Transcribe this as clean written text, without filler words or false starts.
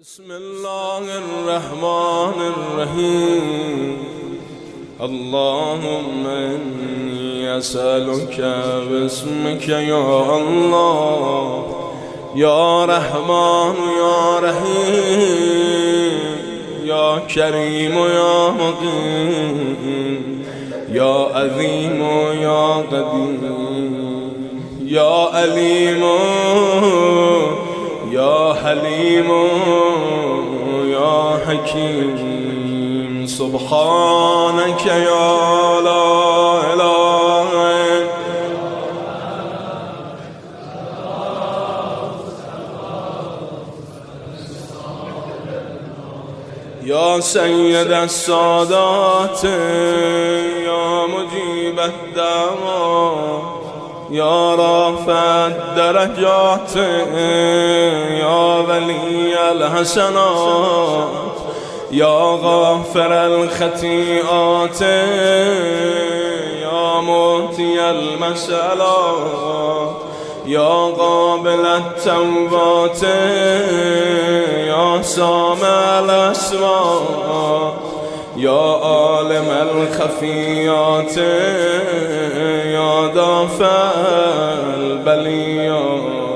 بسم الله الرحمن الرحيم. اللهم إني أسألك باسمك يا الله، يا رحمن يا رحيم، يا كريم يا مقيم، يا عظيم يا قديم، يا أليم يا حليم يا حكيم. سبحانك يا لا إله يا سيد السادات، يا مجيب الدعوات، يا رافع الدرجات، يا ولي الحسنات، يا غافر الخطيئات، يا موتي المسألات، يا قابل التوبات، يا سامع الأصوات، يا عالم الخفيات، يا دافع البليات.